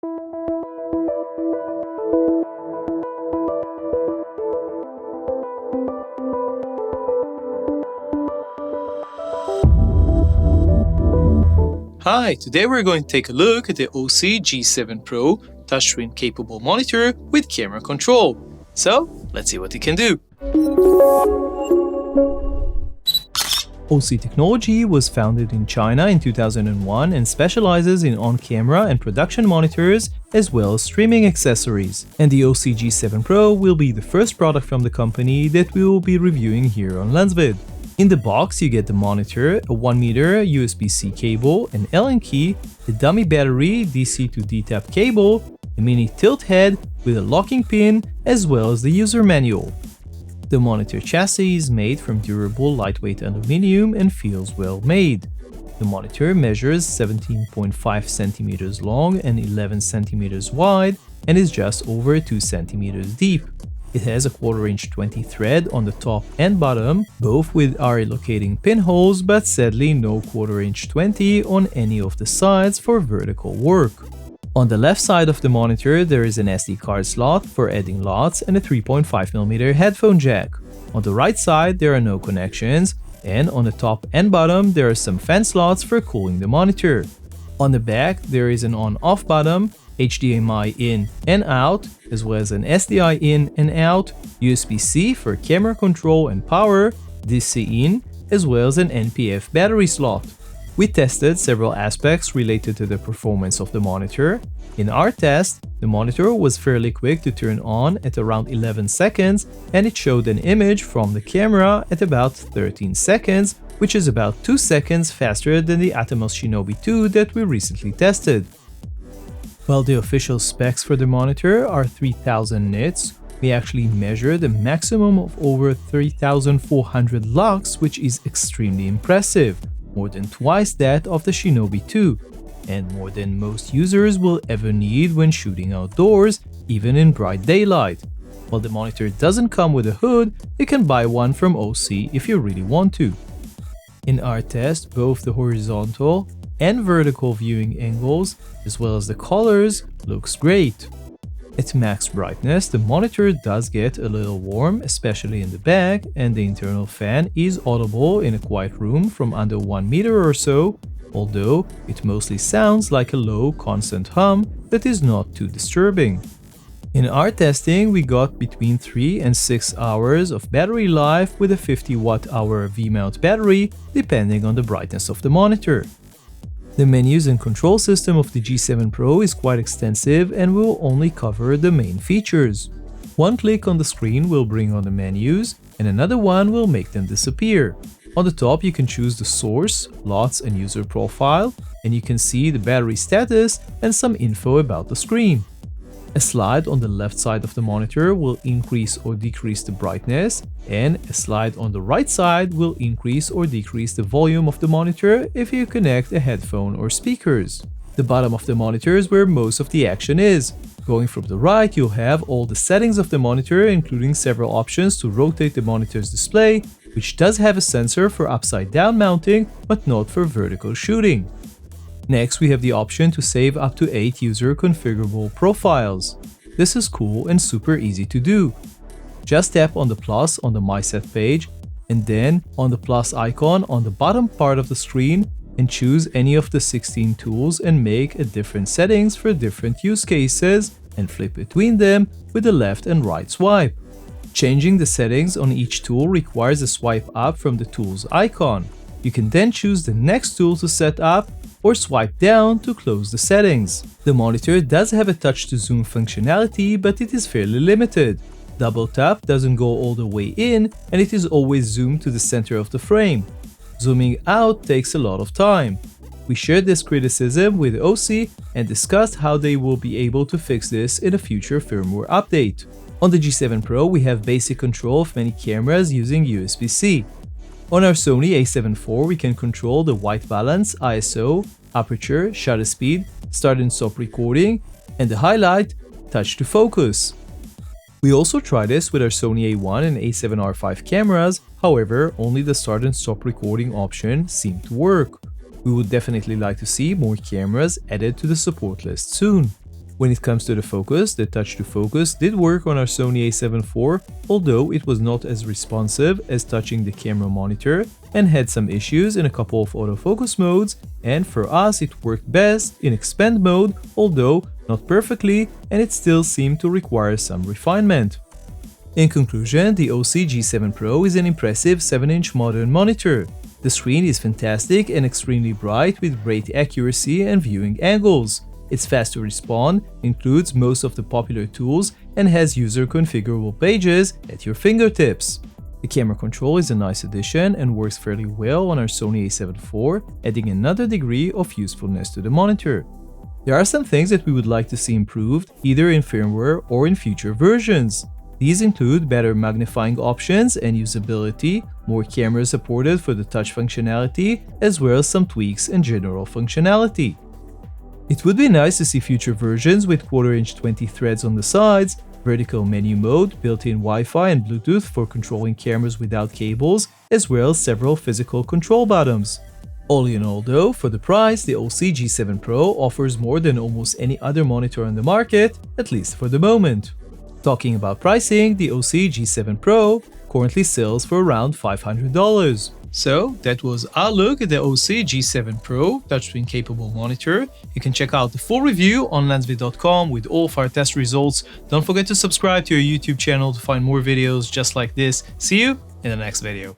Hi, today we're going to take a look at the Osee G7 Pro touchscreen capable monitor with camera control. So, let's see what it can do. Osee Technology was founded in China in 2001 and specializes in on-camera and production monitors as well as streaming accessories. And the Osee G7 Pro will be the first product from the company that we will be reviewing here on LensVid. In the box you get the monitor, a 1-meter USB-C cable, an Allen key, a dummy battery, DC to D-tap cable, a mini tilt head with a locking pin, as well as the user manual. The monitor chassis is made from durable lightweight aluminum and feels well made. The monitor measures 17.5 centimeters long and 11 centimeters wide and is just over 2 centimeters deep. It has a 1/4-inch 20 thread on the top and bottom, both with RA locating pinholes, but sadly no 1/4-inch 20 on any of the sides for vertical work. On the left side of the monitor there is an SD card slot for adding lots and a 3.5mm headphone jack. On the right side there are no connections, and on the top and bottom there are some fan slots for cooling the monitor. On the back there is an on-off button, HDMI in and out, as well as an SDI in and out, USB-C for camera control and power, DC in, as well as an NPF battery slot. We tested several aspects related to the performance of the monitor. In our test, the monitor was fairly quick to turn on at around 11 seconds, and it showed an image from the camera at about 13 seconds, which is about 2 seconds faster than the Atomos Shinobi 2 that we recently tested. While the official specs for the monitor are 3000 nits, we actually measured a maximum of over 3400 lux, which is extremely impressive, more than twice that of the Shinobi 2, and more than most users will ever need when shooting outdoors, even in bright daylight. While the monitor doesn't come with a hood, you can buy one from Osee if you really want to. In our test, both the horizontal and vertical viewing angles, as well as the colors, looks great. At max brightness, the monitor does get a little warm, especially in the back, and the internal fan is audible in a quiet room from under 1 meter or so, although it mostly sounds like a low, constant hum that is not too disturbing. In our testing, we got between 3 and 6 hours of battery life with a 50 watt-hour V-mount battery, depending on the brightness of the monitor. The menus and control system of the G7 Pro is quite extensive and will only cover the main features. One click on the screen will bring on the menus, and another one will make them disappear. On the top you can choose the source, lots and user profile, and you can see the battery status and some info about the screen. A slide on the left side of the monitor will increase or decrease the brightness, and a slide on the right side will increase or decrease the volume of the monitor if you connect a headphone or speakers. The bottom of the monitor is where most of the action is. Going from the right, you'll have all the settings of the monitor, including several options to rotate the monitor's display, which does have a sensor for upside down mounting, but not for vertical shooting. Next, we have the option to save up to 8 user configurable profiles. This is cool and super easy to do. Just tap on the plus on the My Set page, and then on the plus icon on the bottom part of the screen, and choose any of the 16 tools and make a different settings for different use cases, and flip between them with the left and right swipe. Changing the settings on each tool requires a swipe up from the tool's icon. You can then choose the next tool to set up, or swipe down to close the settings. The monitor does have a touch to zoom functionality, but it is fairly limited. Double tap doesn't go all the way in, and it is always zoomed to the center of the frame. Zooming out takes a lot of time. We shared this criticism with Osee and discussed how they will be able to fix this in a future firmware update. On the G7 Pro, we have basic control of many cameras using USB-C. On our Sony a7 IV, we can control the white balance, ISO, aperture, shutter speed, start and stop recording, and the highlight, touch to focus. We also tried this with our Sony a1 and a7R5 cameras, however, only the start and stop recording option seemed to work. We would definitely like to see more cameras added to the support list soon. When it comes to the focus, the touch to focus did work on our Sony a7 IV, although it was not as responsive as touching the camera monitor and had some issues in a couple of autofocus modes, and for us it worked best in expand mode, although not perfectly, and it still seemed to require some refinement. In conclusion, the Osee G7 Pro is an impressive 7-inch modern monitor. The screen is fantastic and extremely bright with great accuracy and viewing angles. It's fast to respond, includes most of the popular tools, and has user configurable pages at your fingertips. The camera control is a nice addition and works fairly well on our Sony a7 IV, adding another degree of usefulness to the monitor. There are some things that we would like to see improved, either in firmware or in future versions. These include better magnifying options and usability, more cameras supported for the touch functionality, as well as some tweaks in general functionality. It would be nice to see future versions with 1/4-inch 20 threads on the sides, vertical menu mode, built-in Wi-Fi and Bluetooth for controlling cameras without cables, as well as several physical control buttons. All in all though, for the price, the Osee G7 Pro offers more than almost any other monitor on the market, at least for the moment. Talking about pricing, the Osee G7 Pro currently sells for around $500. So that was our look at the Osee G7 Pro touchscreen capable monitor. You can check out the full review on LensVid.com with all of our test results. Don't forget to subscribe to our YouTube channel to find more videos just like this. See you in the next video.